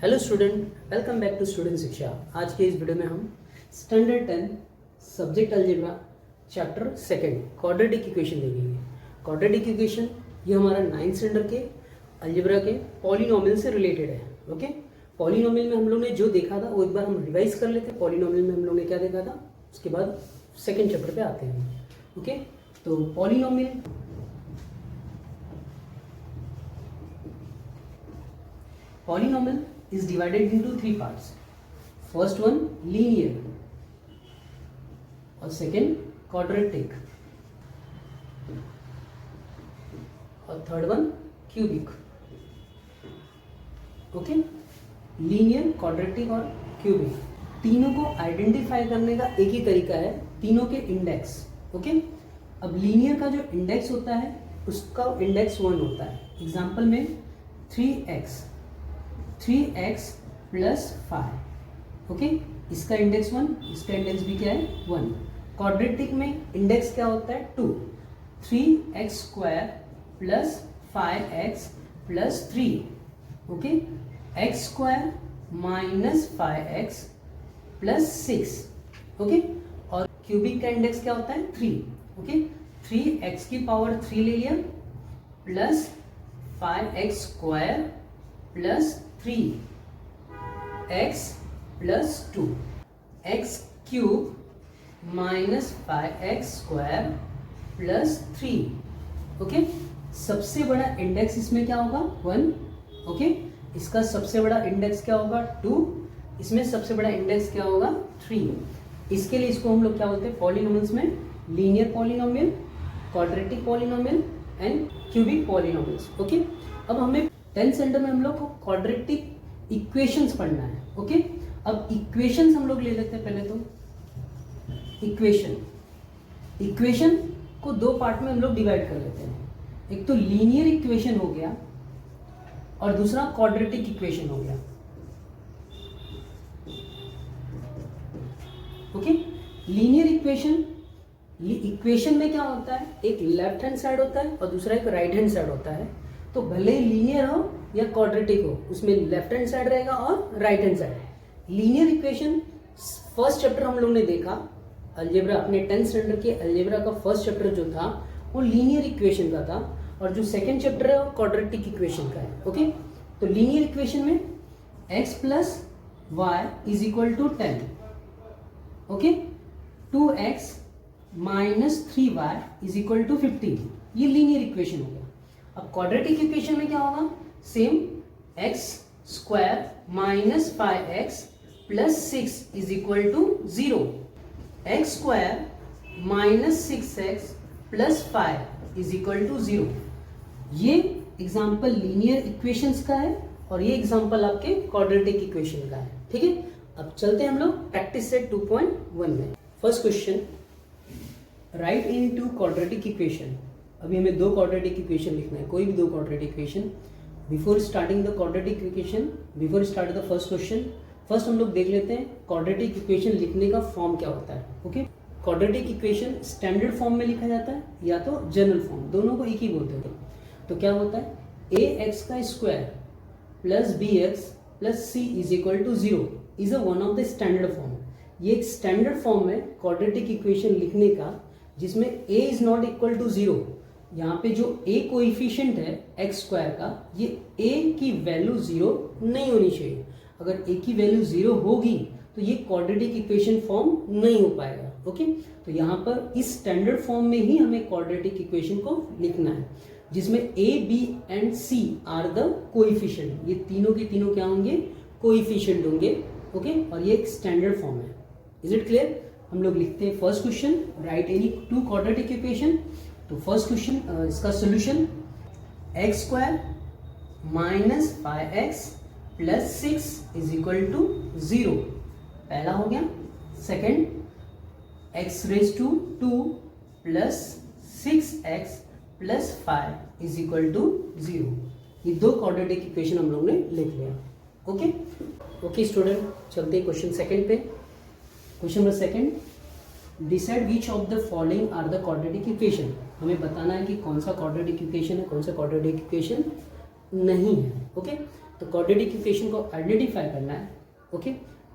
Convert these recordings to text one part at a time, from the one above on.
Hello student, welcome back to student Shiksha. आज के इस वीडियो में हम standard 10 subject algebra chapter second quadratic equation देखेंगे। क्वाड्रेटिक इक्वेशन ये हमारा 9th स्टैंडर्ड के अलजेब्रा के पॉलिनोमियल से रिलेटेड है। ओके, पॉलिनोमियल में हम लोग ने जो देखा था वो एक बार हम रिवाइज कर लेते हैं। पॉलिनोमियल में हम लोग ने क्या देखा था, उसके बाद सेकेंड चैप्टर पे आते हैं। ओके, तो polynomial is divided into three parts. First one linear और second quadratic और third one cubic. Okay, linear, quadratic और क्यूबिक तीनों को आइडेंटिफाई करने का एक ही तरीका है, तीनों के इंडेक्स। ओके, अब लीनियर का जो इंडेक्स होता है उसका इंडेक्स 1 होता है। एग्जांपल में 3x प्लस 5। ओके, इसका इंडेक्स 1, इसका इंडेक्स भी क्या है 1। क्वाड्रेटिक में इंडेक्स क्या होता है 2। 3x square plus 5x plus 3। Okay, x square minus 5x plus 6। Okay, और क्यूबिक का इंडेक्स क्या होता है 3। ओके, 3x की पावर 3 ले लिया plus 5x square plus 3x plus 2, x cube minus 5x square plus 3। Okay, सबसे बड़ा इंडेक्स इसमें क्या होगा 1। ओके, इसका सबसे बड़ा इंडेक्स क्या होगा 2, इसमें सबसे बड़ा इंडेक्स क्या होगा 3। इसके लिए इसको हम लोग क्या बोलते हैं पॉलिनोमियल्स में, linear polynomial, quadratic polynomial and cubic polynomials. Okay, अब हमें 10th स्टैंडर्ड में हम लोग को क्वाड्रेटिक इक्वेशंस पढ़ना है। ओके, अब इक्वेशंस हम लोग ले लेते हैं। पहले तो इक्वेशन को दो पार्ट में हम लोग डिवाइड कर लेते हैं। एक तो लीनियर इक्वेशन हो गया और दूसरा क्वाड्रेटिक इक्वेशन हो गया। ओके, लीनियर इक्वेशन में क्या होता है, एक लेफ्ट हैंड साइड होता है और दूसरा एक राइट हैंड साइड होता है। तो भले ही लीनियर हो या क्वाड्रेटिक हो, उसमें लेफ्ट हैंड साइड रहेगा और right hand side. Linear equation first chapter हम लोग ने देखा अलजेब्रा, अपने 10th स्टैंडर्ड के अलजेब्रा का फर्स्ट चैप्टर जो था वो लीनियर इक्वेशन का था, और जो सेकंड चैप्टर है वो क्वाड्रेटिक इक्वेशन का है। ओके, तो लीनियर इक्वेशन में x plus y is equal to 10। Okay, 2x minus 3y is equal to 15। ये लीनियर इक्वेशन हो गया। अब क्वाड्रेटिक इक्वेशन में क्या होगा, same x square minus 5x plus 6 is equal to 0। x square minus 6x plus 5 is equal to 0। ये example linear equations का है और ये एग्जाम्पल आपके क्वाड्रेटिक इक्वेशन का है। ठीक है, अब चलते हैं हम लोग प्रैक्टिस सेट 2.1 में। First question, write in two quadratic equation. अभी हमें दो क्वाड्रेटिक इक्वेशन लिखना है, कोई भी दो quadratic equation. Before starting the quadratic equation, before start the first question, first हम लोग देख लेते हैं क्वाड्रेटिक इक्वेशन लिखने का फॉर्म क्या होता है। Okay, quadratic equation standard form में लिखा जाता है या तो जनरल फॉर्म, दोनों को एक ही बोलते हैं। तो क्या होता है, ax का square plus bx plus c is equal to 0 is a one of the standard form. ये एक स्टैंडर्ड फॉर्म है क्वाड्रेटिक इक्वेशन लिखने का, जिसमें a is not equal to 0। यहाँ पे जो a कोएफिशिएंट है x स्क्वायर का, ये a की वैल्यू 0 नहीं होनी चाहिए। अगर a की वैल्यू 0 होगी तो ये क्वाड्रेटिक इक्वेशन फॉर्म नहीं हो पाएगा। ओके, तो यहाँ पर इस स्टैंडर्ड फॉर्म में ही हमें क्वाड्रेटिक इक्वेशन को लिखना है, जिसमें a, b and c are the coefficient. ये तीनों के तीनों क्या होंगे, कोएफिशिएंट होंगे। ओके, और ये एक स्टैंडर्ड फॉर्म है। Is it clear? हम लोग लिखते हैं first question, write any two quadratic equation. तो फर्स्ट क्वेश्चन, इसका solution x square minus 5x plus 6 is equal to 0, पहला हो गया। Second, x raise to 2 plus 6x plus 5 is equal to 0। ये दो क्वाड्रेटिक इक्वेशन हम लोग ने लिख लिया। ओके स्टूडेंट, चलते हैं क्वेश्चन सेकेंड पे। Question number second, decide which of the following are the quadratic equation. हमें बताना है कि कौन सा क्वाड्रेटिक इक्वेशन है, कौन सा क्वाड्रेटिक इक्वेशन नहीं है। ओके, तो क्वाड्रेटिक इक्वेशन को आइडेंटिफाई करना है। ओके,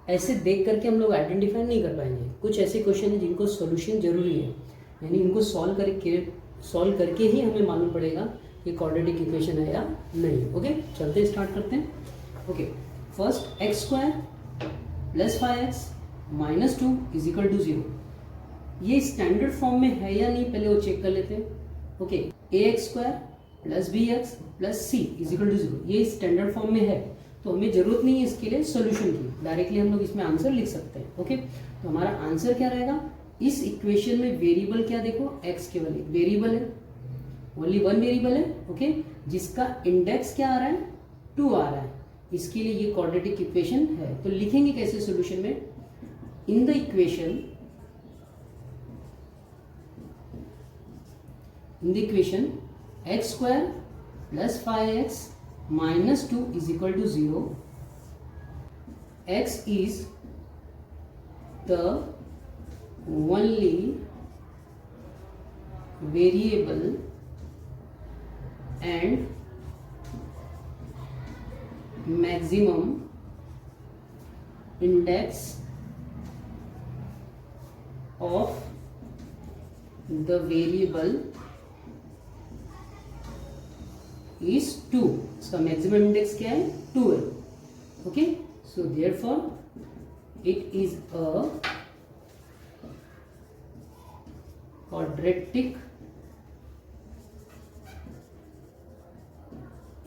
ऐसे देख करके हम लोग आइडेंटिफाई नहीं कर पाएंगे। कुछ ऐसे क्वेश्चन हैं जिनको सॉल्यूशन जरूरी है, यानी इनको सॉल्व करके ही हमें मालूम पड़ेगा कि क्वाड्रेटिक इक्वेशन है या नहीं। ओके, चलते स्टार्ट करते हैं। Okay, first x square plus 5x minus 2 is equal to 0, ये स्टैंडर्ड फॉर्म में है या नहीं पहले वो चेक कर लेते हैं। Okay, A X square plus B X plus C is equal to 0, ये स्टैंडर्ड फॉर्म में है, तो हमें जरूरत नहीं है इसके लिए सोल्यूशन की, डायरेक्टली हम लोग इसमें आंसर लिख सकते हैं। ओके, तो हमारा आंसर क्या रहेगा, इस इक्वेशन में वेरिएबल क्या देखो, x केवल एक वेरिएबल है, ओनली वन वेरिएबल है। ओके, जिसका इंडेक्स क्या आ रहा है, 2 आ रहा है, इसके लिए ये क्वाड्रेटिक इक्वेशन है। तो लिखेंगे कैसे सोल्यूशन में, इन the equation x square plus 5x minus 2 is equal to 0. X is the only variable and maximum index of the variable is 2. इसका मैक्सिमम इंडेक्स क्या है, 2 है। Okay, so therefore it is a quadratic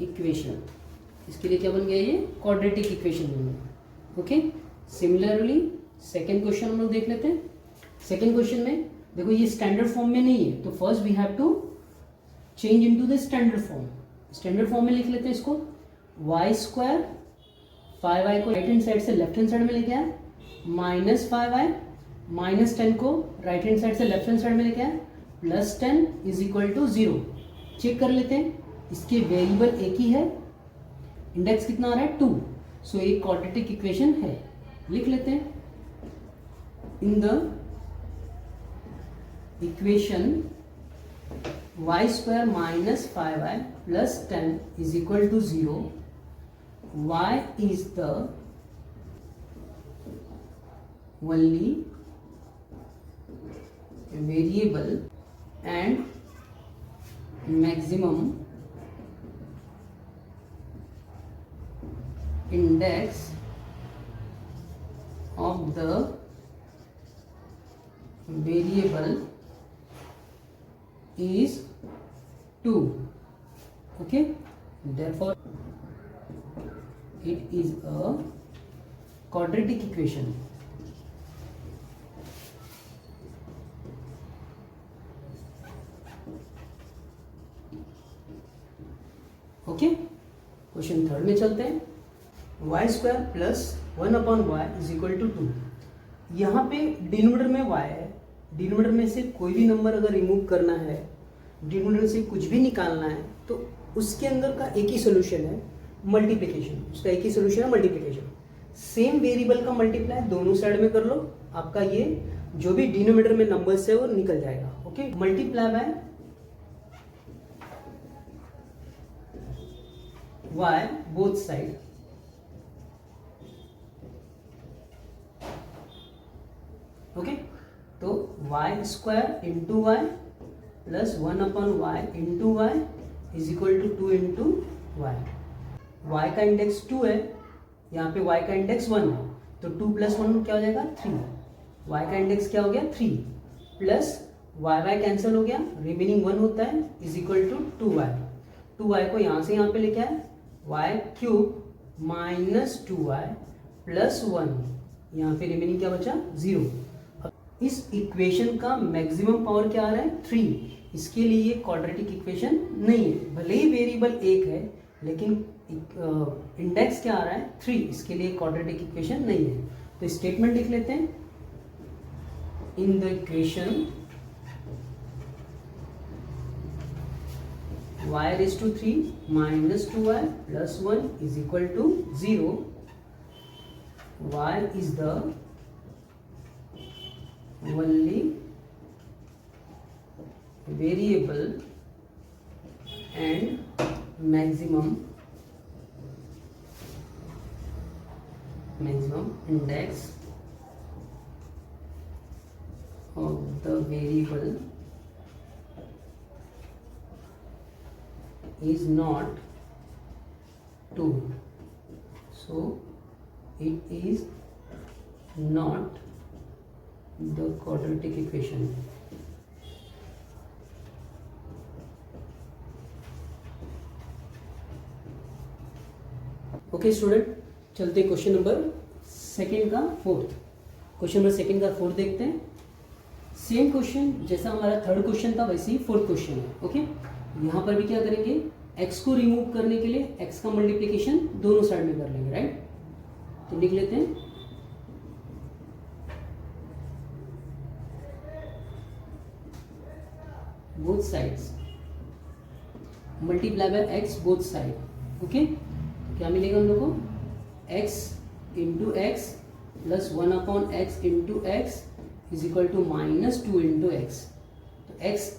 equation. इसके लिए क्या बन गया, ये क्वाड्रेटिक इक्वेशन बन गया। ओके, सिमिलरली सेकेंड क्वेश्चन हम लोग देख लेते हैं। सेकेंड क्वेश्चन में देखो ये स्टैंडर्ड फॉर्म में नहीं है, तो first we have to change into the standard form. Standard form में लिख लेते हैं इसको, वाई स्क्वायर 5y को राइट हैंड साइड से लेफ्ट हैंड साइड में लेके आया, माइनस 5y माइनस 10 को राइट हैंड साइड से लेफ्ट हैंड साइड में लेके आया, plus 10 is equal to 0। Check कर लेते हैं, इसके वेरिएबल एक ही है, इंडेक्स कितना आ रहा है, 2, सो एक क्वाड्रेटिक इक्वेशन है। लिख लेते हैं, in the equation y square minus 5y plus 10 is equal to 0, y is the only variable and maximum index of the variable is 2. Okay, therefore it is a quadratic equation. Okay, question third में चलते हैं। Y square plus 1/y is equal to 2। यहाँ पे denominator में y है, denominator में से कोई भी नंबर अगर रिमूव करना है, डिनोमिनेटर से कुछ भी निकालना है, तो उसके अंदर का एक ही सोल्यूशन है मल्टीप्लिकेशन। उसका एक ही सोल्यूशन है मल्टीप्लिकेशन। सेम वेरिएबल का मल्टीप्लाई दोनों साइड में कर लो, आपका ये जो भी डिनोमिनेटर में नंबर्स है वो निकल जाएगा। Okay, multiply by y both side. Okay, तो y square into y plus 1/y into y is equal to 2 into y. y का इंडेक्स 2 है, यहाँ पे y का इंडेक्स 1 है, तो 2 प्लस 1 क्या हो जाएगा 3। y का इंडेक्स क्या हो गया 3, प्लस y कैंसिल हो गया, रिमेनिंग 1 होता है, is equal to 2y। 2y को यहाँ से यहाँ पे लेके आए, y cube minus 2y plus 1, यहाँ पे रिमेनिंग क्या बचा 0। इस इक्वेशन का मैक्सिमम पावर क्या आ रहा है 3। इसके लिए ये क्वाड्रेटिक इक्वेशन नहीं है, भले ही वेरिएबल एक है लेकिन इंडेक्स क्या आ रहा है 3, इसके लिए क्वाड्रेटिक इक्वेशन नहीं है। तो स्टेटमेंट लिख लेते हैं, in the equation y raised to 3 minus 2y plus 1 is equal to 0, y is the only variable and maximum maximum index of the variable is not 2, so it is not the quadratic equation. Okay student, चलते question number second का fourth. Question number second का fourth देखते हैं। Same question जैसा हमारा third question था वैसे ही fourth question है। ओके, यहाँ पर भी क्या करेंगे, x को रिमूव करने के लिए x का मल्टीप्लिकेशन दोनों साइड में कर लेंगे, राइट। तो लिख लेते हैं both sides multiply by x both side. Okay, क्या मिलेगा हम लोग को, x into x plus 1/x into x is equal to -2 into x. तो x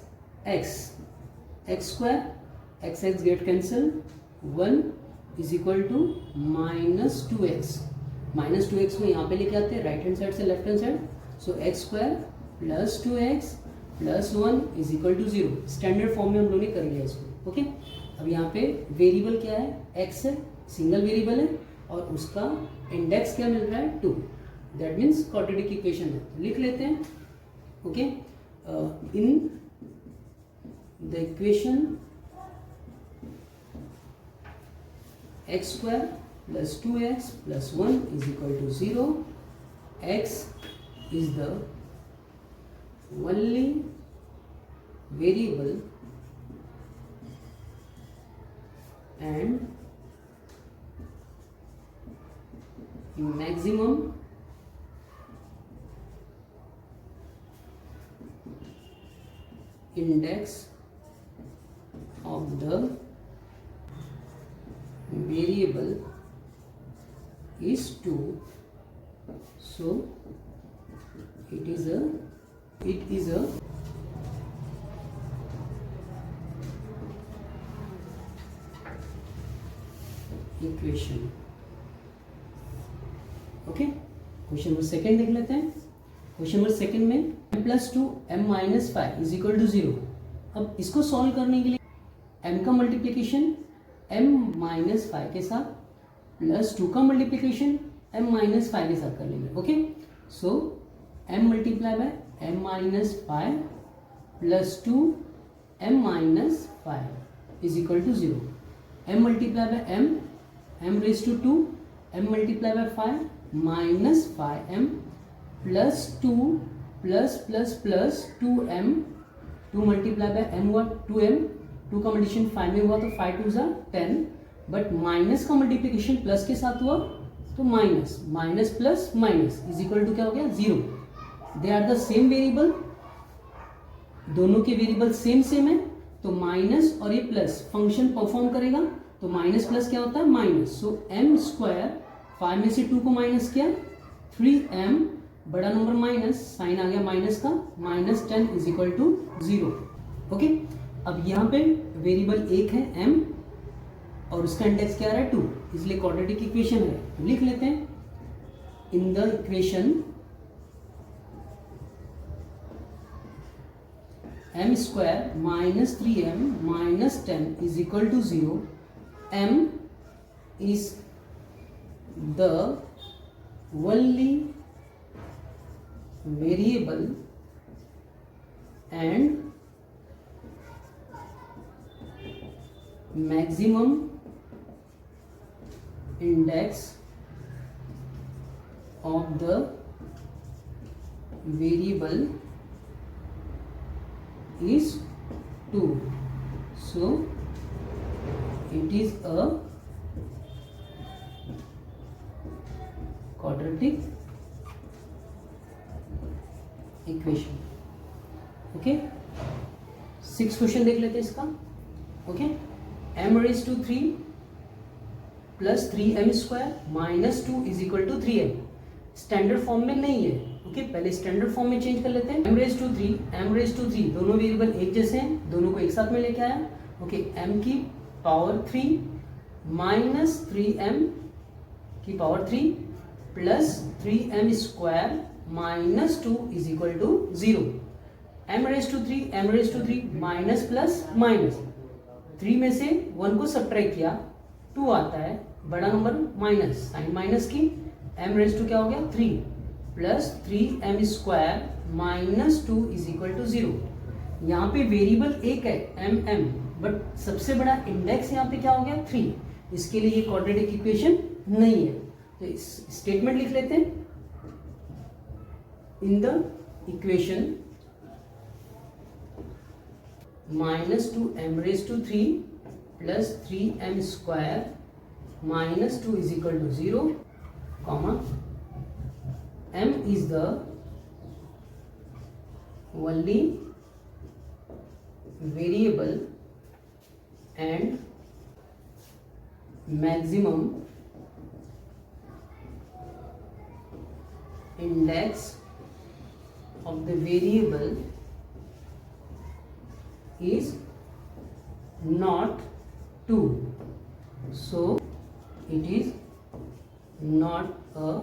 square x get cancel, 1 is equal to -2x। -2x को यहाँ पे लेके आते हैं राइट हैंड साइड से left hand side. So x square plus 2x plus 1 is equal to 0। Standard form में हम लोगों ने कर लिया इसको। ओके, अब यहाँ पे वेरिएबल क्या है, x है, सिंगल वेरिएबल है और उसका इंडेक्स क्या मिल रहा है, 2। दैट मीन्स क्वाड्रेटिक इक्वेशन है। लिख लेते हैं। Okay, in the equation x square plus 2x plus 1 is equal to 0, x is the only variable and maximum index of the variable is 2, so it is a equation. Okay, question number second देख लेते हैं। क्वेश्चन number सेकंड में m plus 2 m minus 5 is equal to 0। अब इसको solve करने के लिए m का मल्टीप्लिकेशन m माइनस 5 के साथ प्लस 2 का मल्टीप्लिकेशन m माइनस 5 के साथ कर लेंगे। Okay, so m multiply by m minus 5 plus 2 m minus 5 is equal to 0। m multiply by m raise to 2, m multiply by 5 minus 5m plus 2 plus plus plus 2m, 2 multiply by m हुआ 2m, 2 का multiplication 5 में हुआ तो 5 2 10, but minus का multiplication plus के साथ हुआ तो minus, minus plus minus is equal to क्या हो गया, 0। They are the same variable, दोनों के वेरिएबल सेम है, तो माइनस और ये प्लस फंक्शन परफॉर्म करेगा, तो माइनस प्लस क्या होता है, माइनस। सो m स्क्वायर 5 में से 2 को माइनस किया, 3m बड़ा नंबर माइनस, साइन आ गया माइनस का, -10 इज इक्वल टू 0। ओके, अब यहाँ पे वेरिएबल एक है m और उसका इंडेक्स क्या आ रहा है, 2, इसलिए क्वाड्रेटिक इक्वेशन है। तो लिख लेते हैं in the equation m square minus 3m minus 10 is equal to 0। m is the only variable and maximum index of the variable is 2, so it is a quadratic equation। Okay, 6 question देख लेते हैं इसका। Okay, m raise to 3 plus 3m square minus 2 is equal to 3m। Standard form में नहीं है। Okay, पहले standard form में change कर लेते हैं। m रेज टू 3 दोनों वेरिएबल एक जैसे हैं, दोनों को एक साथ में लेके आया। ओके, m की पावर 3 माइनस 3m की power 3 plus 3m square minus 2 is equal to 0। m raise to 3 minus plus minus 3 में से 1 को सब्ट्रैक्ट किया 2 आता है, बड़ा नंबर माइनस, साइन माइनस की m रेज टू क्या हो गया 3 plus 3m square minus 2 is equal to 0। यहाँ पे वेरिएबल एक है mm, बट सबसे बड़ा इंडेक्स यहाँ पे क्या हो गया 3, इसके लिए ये क्वाड्रेटिक इक्वेशन नहीं है। तो स्टेटमेंट लिख लेते हैं, in the equation minus 2m raise to 3 plus 3m square minus 2 is equal to 0, comma m इज the only variable and maximum index of the variable is not 2, so it is not a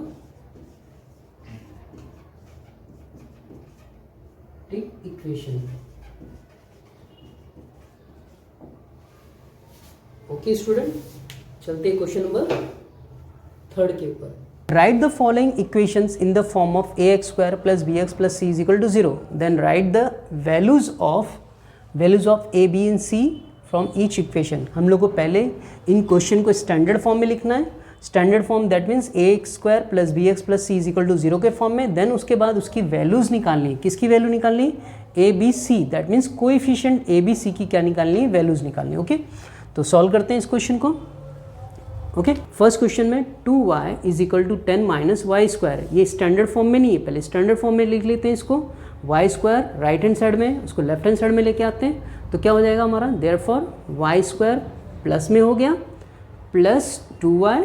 quadratic equation। Okay student, चलते हैं क्वेश्चन number 3 के ऊपर। Write the following equations in the form of ax square plus bx plus c is equal to 0. Then write the values of a, b and c from each equation। हम लोग को पहले इन क्वेश्चन को standard form में लिखना है। Standard form that means ax square plus bx plus c is equal to 0 के फॉर्म में। देन उसके बाद उसकी वैल्यूज़ निकालनी है। किसकी वैल्यू निकालनी है? a b c, that means coefficient a b c की क्या निकालनी है? वैल्यूज़ निकालनी है। ओके, तो सॉल्व करते हैं इस क्वेश्चन को। ओके, फर्स्ट क्वेश्चन में 2y is equal to 10 minus y square, ये स्टैंडर्ड फॉर्म में नहीं है, पहले स्टैंडर्ड फॉर्म में लिख लेते हैं इसको। Y square right hand side में, उसको लेफ्ट हैंड साइड में लेके आते हैं, तो क्या हो जाएगा हमारा? देयरफॉर वाई स्क्वायर प्लस में हो गया प्लस 2y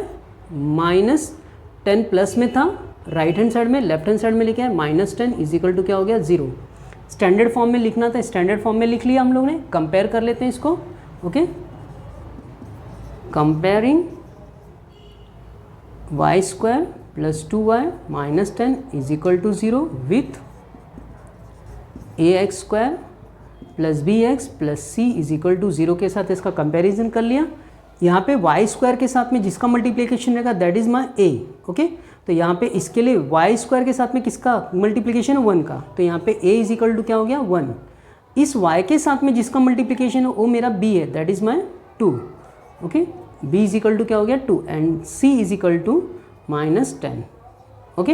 माइनस 10 प्लस में था राइट हैंड साइड में, लेफ्ट हैंड साइड में लेके आए माइनस 10 इज इक्वल टू क्या हो गया 0। स्टैंडर्ड फॉर्म में लिखना था, स्टैंडर्ड फॉर्म में लिख लिया हम लोग ने। कंपेयर कर लेते हैं इसको। Okay, comparing y square plus 2y minus 10 is equal to 0 with ax square plus bx plus c is equal to 0 के साथ इसका कंपैरिजन कर लिया। यहाँ पे y स्क्वायर के साथ में जिसका मल्टीप्लिकेशन रहेगा that is my a। Okay, तो यहाँ पे इसके लिए y स्क्वायर के साथ में किसका मल्टीप्लिकेशन है? 1 का, तो यहाँ पे a इज इक्वल टू क्या हो गया 1। इस y के साथ में जिसका मल्टीप्लिकेशन है वो मेरा b है, that is my 2। Okay, b is equal to क्या हो गया 2 and c is equal to minus 10। Okay,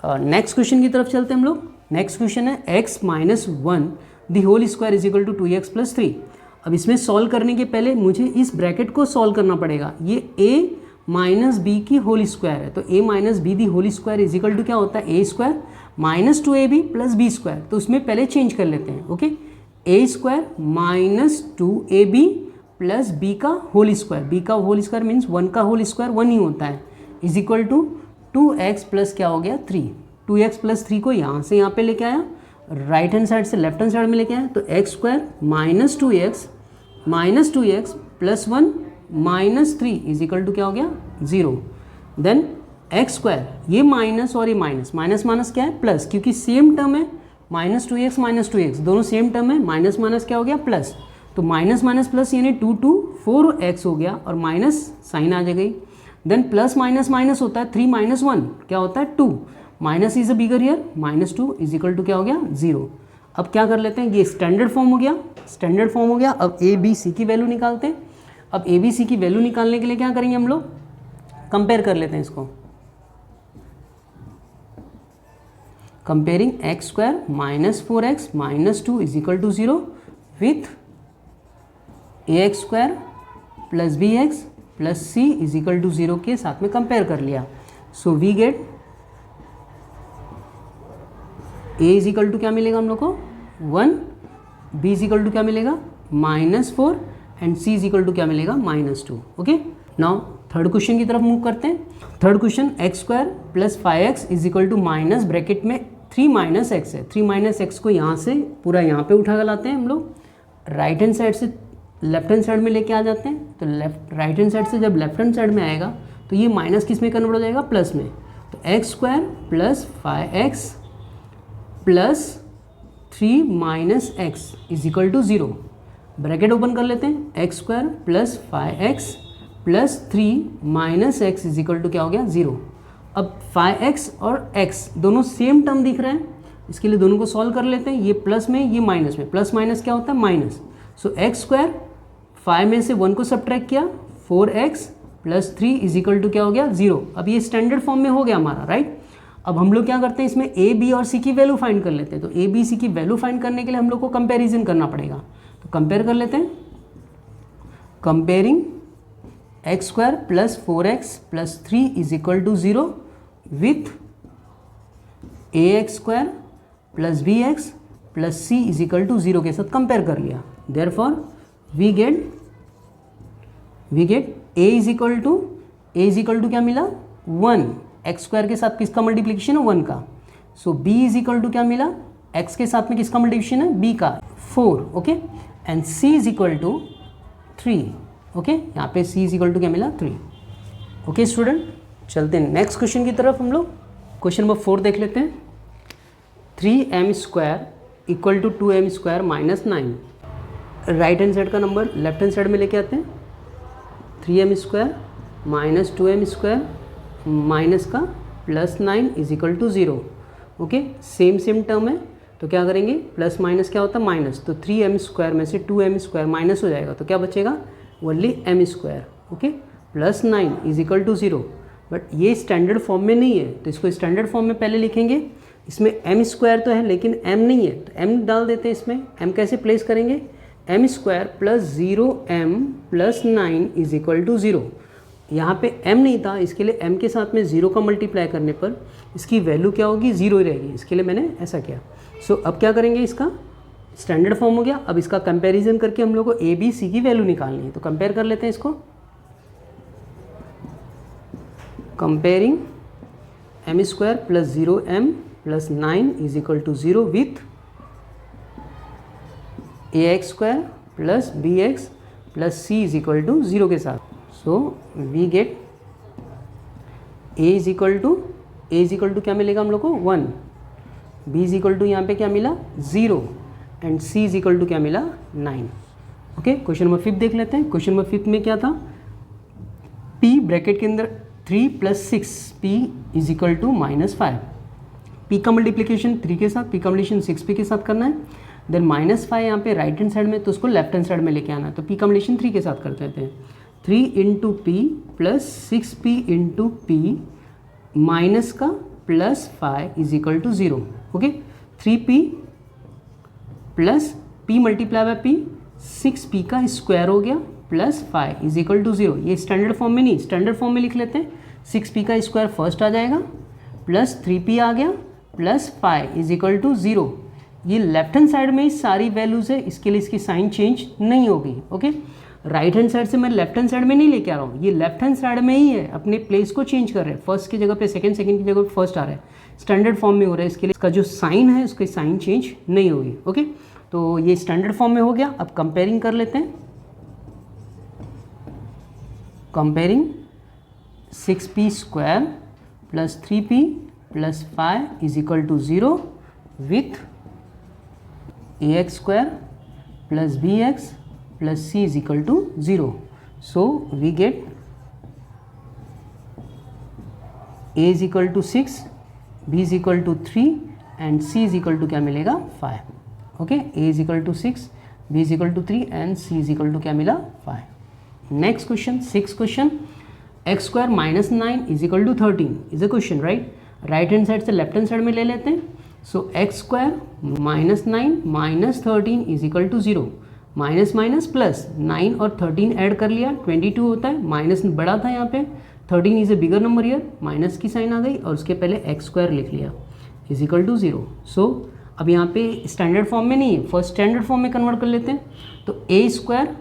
next question की तरफ चलते हैं हम लोग। नेक्स्ट क्वेश्चन है x minus 1 the whole square is equal to 2x plus 3। अब इसमें सॉल्व करने के पहले मुझे इस ब्रैकेट को सॉल्व करना पड़ेगा। ये a माइनस बी की होल स्क्वायर है, तो a minus b the whole square is equal to क्या होता है? a square minus 2ab plus b square. तो उसमें पहले चेंज कर लेते हैं। Okay, a square minus 2ab plus b का होल स्क्वायर, बी का होल स्क्वायर मीन्स 1 का होल स्क्वायर 1 ही होता है, is equal to 2x plus क्या हो गया 3। 2x प्लस 3 को यहाँ से यहाँ पे लेके आया, राइट हैंड साइड से लेफ्ट हैंड साइड में लेके आया, तो x square minus 2x plus 1 minus 3 is equal to क्या हो गया 0। देन x स्क्वायर, ये माइनस और ये माइनस, माइनस माइनस क्या है प्लस, क्योंकि सेम टर्म है, माइनस 2x दोनों सेम टर्म है, माइनस माइनस क्या हो गया प्लस, तो माइनस माइनस प्लस यानी 2 2 4x हो गया और माइनस साइन आ जाएगी। देन प्लस माइनस माइनस होता है 3 माइनस 1 क्या होता है 2, minus is a bigger here, minus 2 is equal to क्या हो गया 0। अब क्या कर लेते हैं, ये स्टैंडर्ड फॉर्म हो गया, स्टैंडर्ड फॉर्म हो गया। अब ए बी सी की वैल्यू निकालते हैं। अब ए बी सी की वैल्यू निकालने के लिए क्या करेंगे हम लोग? कंपेयर कर लेते हैं इसको। Comparing x square minus 4x minus 2 is equal to 0 with ax square plus bx plus c is equal to 0 के साथ में कंपेयर कर लिया। So we get a is equal to क्या मिलेगा हम लोग को 1, b इज इक्वल टू क्या मिलेगा -4 and c is equal to क्या मिलेगा -2। ओके, नाउ थर्ड क्वेश्चन की तरफ मूव करते हैं। Third question x square plus 5x is equal to minus bracket में 3 माइनस एक्स है। 3 माइनस एक्स को यहाँ से पूरा यहाँ पे उठा कर लाते हैं हम लोग, राइट हैंड साइड से लेफ्ट हैंड साइड में लेके आ जाते हैं। तो राइट हैंड साइड से जब लेफ्ट हैंड साइड में आएगा तो ये माइनस किस में कन्वर्ट हो जाएगा प्लस में, तो x square plus 5x plus 3 minus x is equal to 0। Bracket open कर लेते हैं, x square plus 5x plus 3 minus x is equal to क्या हो गया 0। अब 5x और x दोनों सेम टर्म दिख रहे हैं, इसके लिए दोनों को सॉल्व कर लेते हैं। ये प्लस में, ये माइनस में, प्लस माइनस क्या होता है माइनस। सो एक्स स्क्वायर 5 में से 1 को सब्ट्रैक्ट किया, 4x plus 3 is equal to क्या हो गया 0। अब ये स्टैंडर्ड फॉर्म में हो गया हमारा, राइट। अब हम लोग क्या करते हैं, इसमें a b और c की वैल्यू फाइंड कर लेते हैं। तो a b c की वैल्यू फाइंड करने के लिए हम लोग को कंपेरिजन करना पड़ेगा। तो कंपेयर कर लेते हैं, comparing x square plus 4x plus 3 is equal to 0 with ax square plus bx plus c is equal to 0 के साथ कंपेयर कर लिया। Therefore we get a is equal to क्या मिला 1, एक्स स्क्वायर के साथ किसका मल्टीप्लिकेशन है 1 का। सो b इज इक्वल टू क्या मिला, x के साथ में किसका मल्टीप्लिकेशन है b का 4, okay. And c is equal to 3, okay. यहाँ पे c इज इक्वल टू क्या मिला 3, ओके स्टूडेंट। चलते हैं नेक्स्ट क्वेश्चन की तरफ। हम लोग क्वेश्चन नंबर 4 देख लेते हैं। 3m square equal to 2m square minus 9। Right hand side का नंबर लेफ्ट हैंड साइड में लेके आते हैं। 3m square minus 2m square minus का plus 9 is equal to 0, okay. Same term है तो क्या करेंगे, प्लस माइनस क्या होता है माइनस। तो 3m स्क्वायर में से 2m स्क्वायर माइनस हो जाएगा, तो क्या बचेगा only m square, okay. Plus 9 is equal to 0। But ये स्टैंडर्ड फॉर्म में नहीं है, तो इसको स्टैंडर्ड फॉर्म में पहले लिखेंगे। इसमें m स्क्वायर तो है लेकिन m नहीं है, तो m डाल देते हैं इसमें। m कैसे प्लेस करेंगे, m square plus 0m plus 9 is equal to 0। यहाँ पे m नहीं था, इसके लिए m के साथ में 0 का मल्टीप्लाई करने पर इसकी वैल्यू क्या होगी 0 ही रहेगी, इसके लिए मैंने ऐसा किया। सो अब क्या करेंगे, इसका स्टैंडर्ड फॉर्म हो गया। अब इसका कंपैरिजन करके हम लोग को a b c की वैल्यू निकालनी है। तो कंपेयर कर लेते हैं इसको, comparing m square plus 0m plus 9 is equal to 0 with ax square plus bx plus c is equal to 0 के साथ। So we get a is equal to क्या मिलेगा हम लोग को 1, b इज इक्वल टू यहाँ पे क्या मिला 0 and c is equal to क्या मिला 9, ओके। क्वेश्चन नंबर 5 देख लेते हैं। क्वेश्चन नंबर 5 में क्या था, p ब्रैकेट के अंदर 3 plus 6 p is equal to minus 5। p का मल्टीप्लिकेशन 3 के साथ, p का मल्टीप्लिकेशन 6p के साथ करना है। देन माइनस 5 यहाँ पे राइट हैंड साइड में, तो उसको लेफ्ट हैंड साइड में लेके आना है। तो p का मल्टीप्लिकेशन 3 के साथ कर देते हैं। 3 into p plus 6p into p minus का plus 5 is equal to 0, okay. 3p plus p multiply by p 6p का स्क्वायर हो गया प्लस 5 इज इक्वल टू 0। ये स्टैंडर्ड फॉर्म में नहीं, स्टैंडर्ड फॉर्म में लिख लेते हैं। 6p का स्क्वायर फर्स्ट आ जाएगा प्लस 3p आ गया प्लस 5 इज इक्वल टू 0। ये लेफ्ट हैंड साइड में ही सारी वैल्यूज़ है, इसके लिए इसकी साइन चेंज नहीं होगी, ओके। राइट हैंड साइड से मैं लेफ्ट हैंड साइड में नहीं लेके आ रहा हूँ, ये लेफ्ट हैंड साइड में ही है, अपने प्लेस को चेंज कर रहे हैं। फर्स्ट की जगह पे सेकंड, सेकंड की जगह पे फर्स्ट आ रहा है, स्टैंडर्ड फॉर्म में हो रहा है। इसके लिए इसका जो साइन है उसकी साइन चेंज नहीं होगी, ओके। तो ये स्टैंडर्ड फॉर्म में हो गया। अब कंपेयरिंग कर लेते हैं, comparing 6p square plus 3p plus 5 is equal to 0 with ax square plus bx plus c is equal to 0। So we get a is equal to 6, b is equal to 3 and c is equal to क्या मिलेगा 5, okay. a is equal to 6, b is equal to 3 and c is equal to क्या मिला 5। Next question 6 question, x square minus 9 is equal to 13 is a question, right. Right hand side से left hand side में ले लेते हैं। So x square minus 9 minus 13 is equal to 0। Minus minus plus 9 और 13 add कर लिया 22 होता है। माइनस बड़ा था यहाँ पे, 13 is a bigger number year, minus की साइन आ गई और उसके पहले एक्स स्क्वायर लिख लिया इज इक्वल टू 0। सो अब यहाँ पे स्टैंडर्ड फॉर्म में नहीं है, फर्स्ट स्टैंडर्ड फॉर्म में कन्वर्ट कर लेते हैं। तो ए स्क्वायर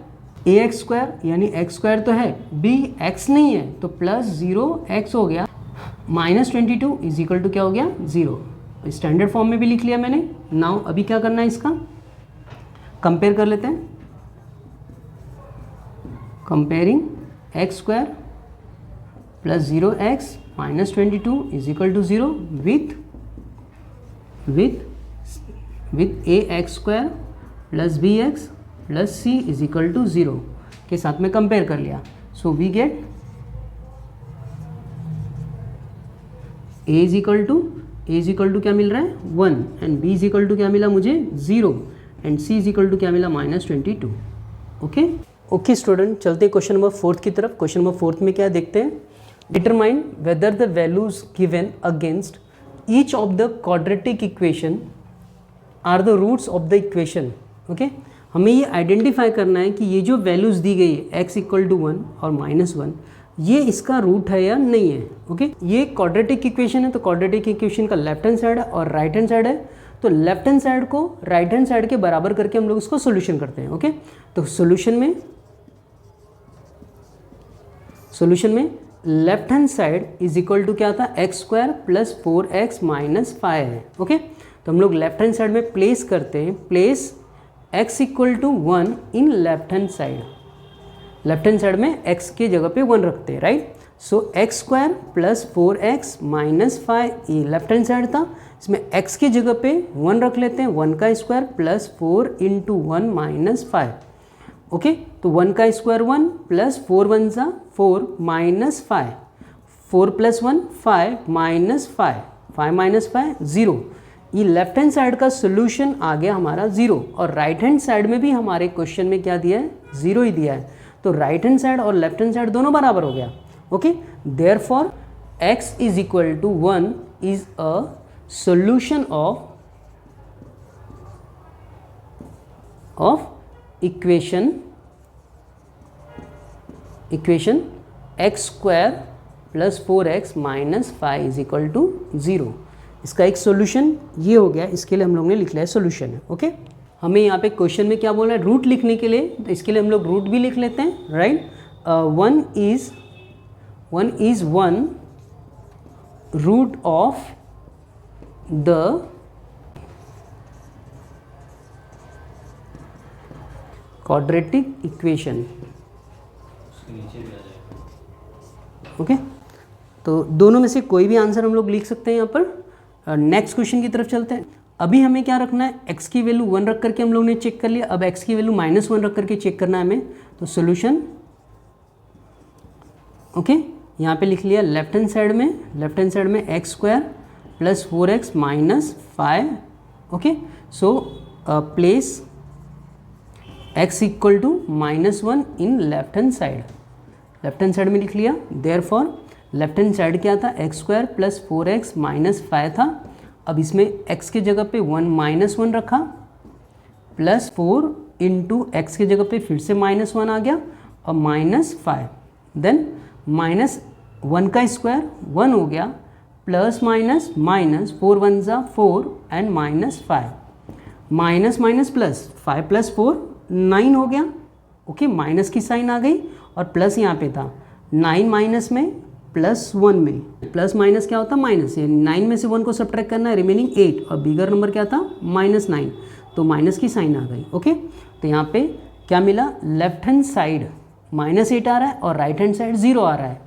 ए एक्स स्क्वायर यानी एक्स स्क्वायर तो है, बी एक्स नहीं है तो प्लस 0x हो गया, माइनस 22 इज इक्वल टू क्या हो गया 0। स्टैंडर्ड फॉर्म में भी लिख लिया मैंने। नाउ अभी क्या करना है, इसका कंपेयर कर लेते हैं। Comparing x square plus 0x -22 is equal to 0 with ax² plus bx plus c is equal to 0 के साथ में कंपेयर कर लिया. So we get a is equal to क्या मिल रहा है 1 and b is equal to क्या मिला मुझे 0 and c is equal to क्या मिला -22. ओके स्टूडेंट, चलते हैं क्वेश्चन नंबर 4 की तरफ. क्वेश्चन नंबर 4 में क्या देखते हैं, determine whether the values given against each of the quadratic equation are the roots of the equation. Okay, हमें ये आइडेंटिफाई करना है कि ये जो वैल्यूज दी गई है x इक्वल टू 1 और -1 ये इसका रूट है या नहीं है. ओके, ये क्वाड्रेटिक इक्वेशन है, तो क्वाड्रेटिक इक्वेशन का लेफ्ट हैंड साइड है और राइट हैंड साइड है, तो लेफ्ट हैंड साइड को राइट हैंड साइड के बराबर करके हम लोग इसको सोल्यूशन करते हैं. ओके, तो सोल्यूशन में left hand side is equal to क्या था x² प्लस 4x माइनस 5 है. ओके, तो हम लोग लेफ्ट हैंड साइड में प्लेस करते हैं, place x equal to 1 in left hand side. Left hand side में x के जगह पे 1 रखते हैं, राइट. सो x² प्लस 4x माइनस 5 ये लेफ्ट हैंड साइड था, इसमें x के जगह पे 1 रख लेते हैं, 1 का square plus 4 into 1 minus 5. Okay, तो 1 का स्क्वायर 1 प्लस 4 1 सा 4 माइनस 5, 4 प्लस 1 5 माइनस 5 माइनस 5 0. ये लेफ्ट हैंड साइड का सोल्यूशन आ गया हमारा 0 और राइट हैंड साइड में भी हमारे क्वेश्चन में क्या दिया है 0 ही दिया है, तो राइट हैंड साइड और लेफ्ट हैंड साइड दोनों बराबर हो गया. Okay, therefore x is equal to 1 is a solution of equation x² plus 4x minus 5 is equal to 0. इसका एक सोल्यूशन ये हो गया, इसके लिए हम लोग ने लिख लिया है सोल्यूशन है. ओके, हमें यहाँ पे क्वेश्चन में क्या बोल रहा है रूट लिखने के लिए, तो इसके लिए हम लोग रूट भी लिख लेते हैं, right. 1 is 1 root of the quadratic equation. Okay, तो दोनों में से कोई भी आंसर हम लोग लिख सकते हैं यहाँ पर. नेक्स्ट क्वेश्चन की तरफ चलते हैं. अभी हमें क्या रखना है, x की वैल्यू 1 रख करके हम लोग ने चेक कर लिया, अब x की वैल्यू -1 रख करके चेक करना है हमें, तो सोल्यूशन. ओके, यहाँ पे लिख लिया लेफ्ट हैंड साइड में x² plus 4x minus 5. Okay, so place x equal to -1 in left hand side में लिख लिया. देयरफॉर लेफ्ट हैंड साइड क्या था x² प्लस 4x माइनस 5 था. अब इसमें x के जगह पे 1 रखा प्लस 4 इंटू x के जगह पे फिर से -1 आ गया और -5, देन -1 का स्क्वायर 1 हो गया प्लस माइनस 4 1 ज़ा 4 एंड -5 माइनस प्लस 5 प्लस 4 9 हो गया. ओके, माइनस की साइन आ गई और प्लस यहाँ पे था 9 माइनस में प्लस 1 में, प्लस माइनस क्या होता है माइनस, 9 में से 1 को सब्ट्रैक्ट करना है, रिमेनिंग 8 और बिगर नंबर क्या था -9, तो माइनस की साइन आ गई. ओके, तो यहाँ पे क्या मिला, लेफ्ट हैंड साइड -8 आ रहा है और राइट हैंड साइड 0 आ रहा है.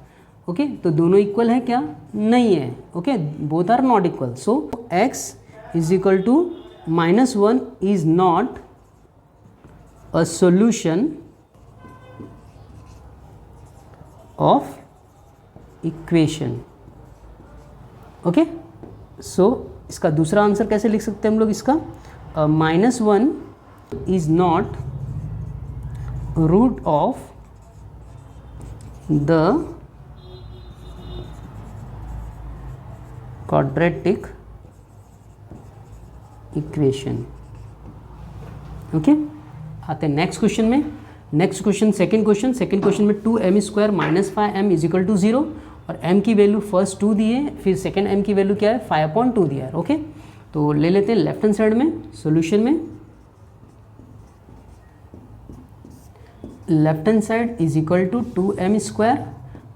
ओके, तो दोनों इक्वल है क्या, नहीं है. Okay, both are not equal. So x is equal to -1 is not a solution of equation. Okay, so इसका दूसरा आंसर कैसे लिख सकते हैं हम लोग, इसका -1 is not root of the quadratic equation. Okay, आते हैं नेक्स्ट क्वेश्चन में. नेक्स्ट क्वेश्चन सेकंड क्वेश्चन में 2m² minus 5m is equal to 0 और m की वैल्यू फर्स्ट 2 दी है, फिर सेकंड m की वैल्यू क्या है 5/2 दिया है. ओके, तो ले लेते हैं लेफ्ट हैंड साइड में सॉल्यूशन में. Left hand side is equal to 2m²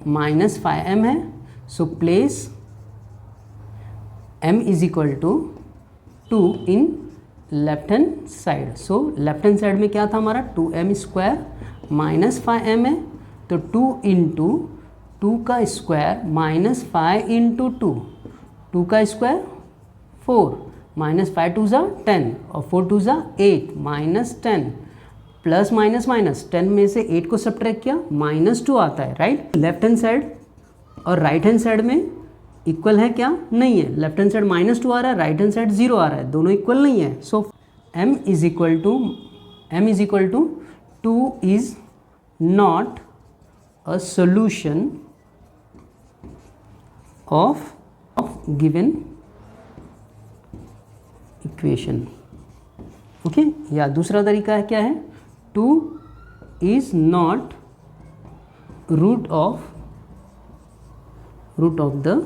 minus 5m है. So place m is equal to 2 in left hand side. So left hand side में क्या था हमारा 2m² माइनस 5m है, तो 2 इंटू 2 का स्क्वायर माइनस 5 इंटू 2, 2 का स्क्वायर 4 माइनस 5 2 ज़ा 10 और 4 2 ज़ा 8 माइनस 10 प्लस माइनस माइनस 10 में से 8 को सब्ट्रैक्ट किया -2 आता है, राइट। लेफ्ट हैंड साइड और राइट हैंड साइड में इक्वल है क्या? नहीं है। लेफ्ट हैंड साइड -2 आ रहा है, राइट हैंड साइड 0 आ रहा है, दोनों इक्वल नहीं है। So m is equal to 2 is not a solution of given equation. Okay, या दूसरा तरीका है क्या है? 2 is not root of the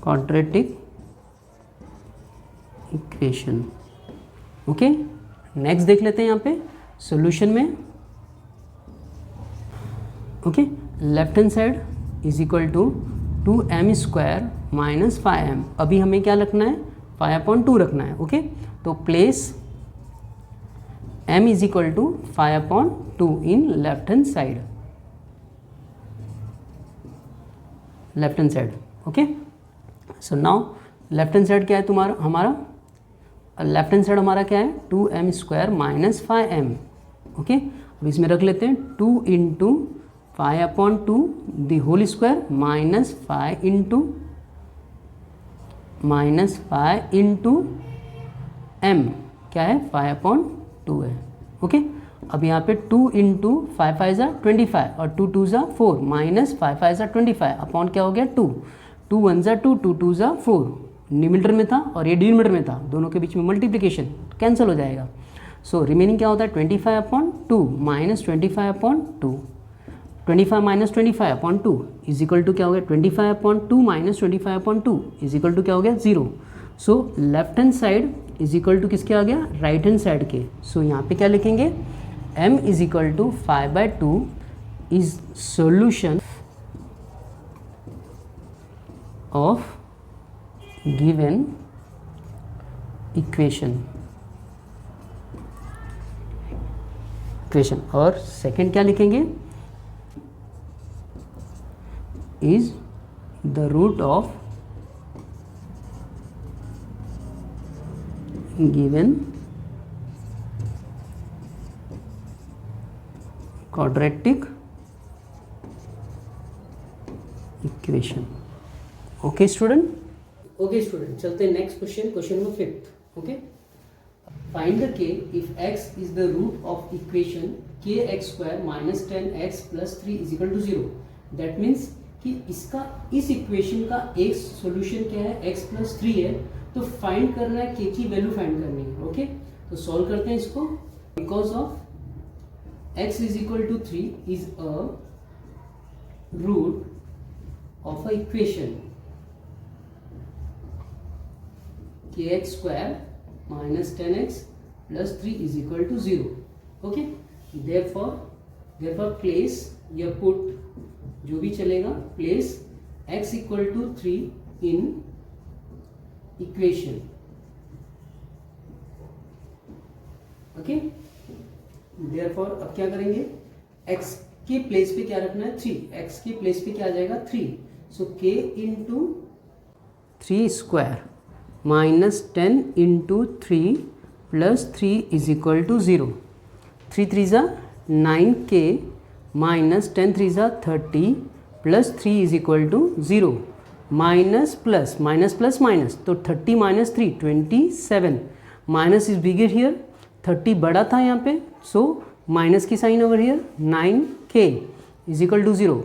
quadratic equation. Okay, next देख लेते हैं यहाँ पे सॉल्यूशन में। Okay, left hand side is equal to 2m square minus 5m। अभी हमें क्या रखना है? 5/2 रखना है। ओके, तो place m is equal to 5/2 in left hand side, okay. So now left hand side क्या है तुम्हारा? हमारा लेफ्ट हैंड साइड हमारा क्या है? 2m square minus 5m। Okay, अब इसमें रख लेते हैं 2 into 5/2 the whole square minus 5 into m क्या है? 5/2 है। ओके, अब यहाँ पे 2 इंटू 5 5 ज़ा 25 और 2 2 ज़ा 4 माइनस 5 5 ज़ा 25 अपॉन क्या हो गया? 2 2 1 ज़ा 2 2 2 ज़ा 4। न्यूमरेटर में था और ये डिनोमिनेटर में था, दोनों के बीच में मल्टीप्लिकेशन कैंसिल हो जाएगा। सो रिमेनिंग क्या होता है? 25/2 minus 25/2, 25 minus 25/2 is equal to क्या हो गया? 25/2 माइनस 25/2 इज इक्वल टू क्या हो गया? 0। So left hand side is equal to किसके आ गया? राइट हैंड साइड के। सो यहाँ पे क्या लिखेंगे? m is equal to 5/2 is solution of given equation. और सेकंड क्या लिखेंगे? Is the root of given quadratic equation. Okay student, चलते हैं next question number 5। Okay, find the k if x is the root of equation kx square minus 10x plus 3 is equal to 0। That means कि इस equation का एक solution क्या है? x plus 3 है, तो फाइंड करना है k की वैल्यू फाइंड करनी है। ओके, तो सॉल्व करते हैं इसको। Because of x is equal to 3 is a root of a equation kx square minus 10x plus 3 is equal to 0. Okay, therefore place या put जो भी चलेगा, place x equal to 3 in equation. Okay, Therefore अब क्या करेंगे? x के place पे क्या रखना है? 3। x के प्लेस पे क्या आ जाएगा? 3। So k into 3 square minus 10 into 3 plus 3 is equal to 0। 3 3 ज़ा 9k माइनस 10 3 ज़ा 30 plus 3 is equal to 0। Minus plus minus plus minus, तो 30 minus 3 27। Minus is bigger here, 30 बड़ा था यहाँ पे, सो माइनस की sign over here. 9k is equal to 0।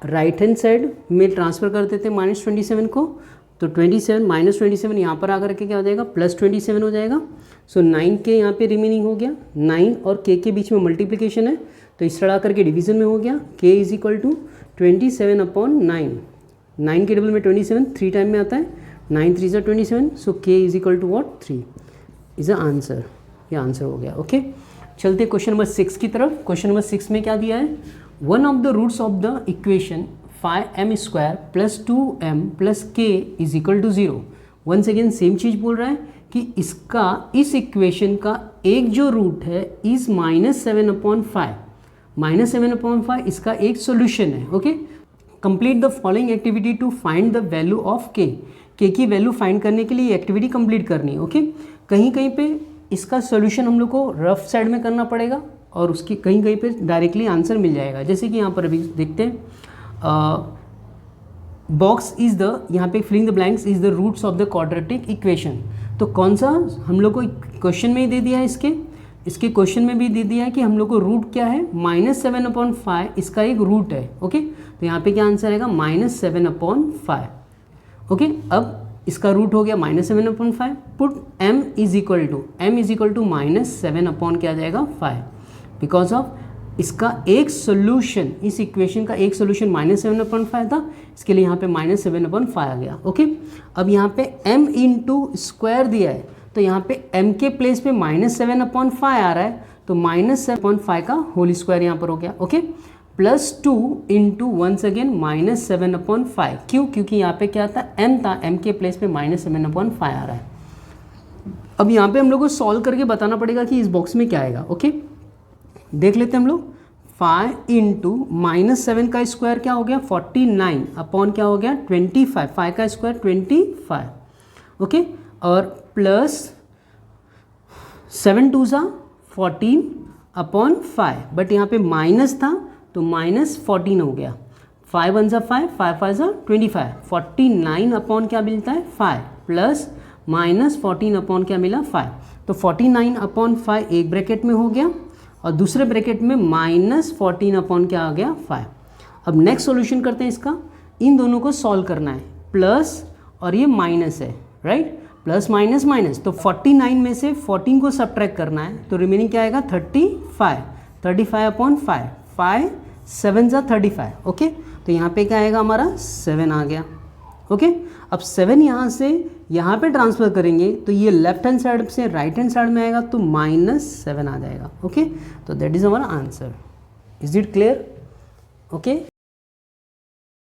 Right hand side में transfer कर देते हैं -27 को, तो 27 -27 यहाँ पर आकर के क्या हो जाएगा? +27 हो जाएगा। सो 9k यहाँ पे रिमेनिंग हो गया। 9 और k के बीच में मल्टीप्लिकेशन है, तो इस तरह करके डिवीजन में हो गया। k is equal to 27/9। 9 के डबल में 27 3 टाइम में आता है, 9 3 27। So k is equal to what? 3 is a answer. ये आंसर हो गया। ओके, चलते क्वेश्चन नंबर 6 की तरफ। क्वेश्चन नंबर 6 में क्या दिया है? One of the roots of the equation 5m square plus 2m plus k is equal to 0। Once again same चीज़ बोल रहा है कि इस इक्वेशन का एक जो रूट है इज -7/5। -7/5 इसका एक सोल्यूशन है। Okay, complete the following activity to find the value of k की वैल्यू फाइंड करने के लिए ये एक्टिविटी कंप्लीट करनी है। ओके, कहीं कहीं पे इसका सोल्यूशन हम लोग को रफ साइड में करना पड़ेगा और उसकी कहीं कहीं पे डायरेक्टली आंसर मिल जाएगा। जैसे कि यहाँ पर अभी देखते हैं, बॉक्स इज द, यहाँ पे filling the blanks is the roots of the quadratic equation. तो कौन सा हम लोग को क्वेश्चन में ही दे दिया है, इसके क्वेश्चन में भी दे दिया है कि हम लोग को रूट क्या है, -7/5 इसका एक रूट है। ओके, तो यहाँ पे क्या आंसर आएगा, -7/5। ओके, अब इसका रूट हो गया -7/5, put m is equal to -7 क्या आ जाएगा 5, बिकॉज ऑफ इसका एक सोल्यूशन, इस इक्वेशन का एक सोल्यूशन -7/5 था, इसके लिए यहाँ पे -7/5 आ गया। ओके, अब यहाँ पे m इंटू स्क्वायर दिया है, तो यहाँ पे m के प्लेस पे -7/5 आ रहा है, तो -7/5 का होल स्क्वायर यहाँ पर हो गया। ओके, +2 इंटू वंस अगेन -7/5, क्यों, क्योंकि यहाँ पे क्या था, m था, m के प्लेस पे -7/5 आ रहा है। अब यहाँ पे हम लोग को सॉल्व करके बताना पड़ेगा कि इस बॉक्स में क्या आएगा। ओके, देख लेते हैं हम लोग, 5 इंटू -7 का स्क्वायर क्या हो गया 49 अपॉन क्या हो गया 25, 5 का स्क्वायर 25। ओके, और प्लस 7 2 14 अपॉन 5, बट यहाँ पे माइनस था तो -14 हो गया, 5 1 5, 5 5 25, 49 अपॉन क्या मिलता है 5, प्लस -14 अपॉन क्या मिला 5, तो 49 अपॉन 5 एक ब्रैकेट में हो गया और दूसरे ब्रैकेट में -14 अपॉन क्या आ गया 5। अब नेक्स्ट सॉल्यूशन करते हैं इसका, इन दोनों को सॉल्व करना है, प्लस और ये माइनस है, राइट, प्लस माइनस माइनस, तो 49 में से 14 को सब्ट्रैक्ट करना है, तो रिमेनिंग क्या आएगा 35 अपॉन 5, 5 7 35। ओके, तो यहाँ पे क्या आएगा हमारा 7 आ गया। ओके, अब 7 यहाँ से यहाँ पे ट्रांसफ़र करेंगे तो ये लेफ्ट हैंड साइड से राइट हैंड साइड में आएगा तो -7 आ जाएगा। ओके, तो दैट इज़ हमारा answer. Is it clear? Okay.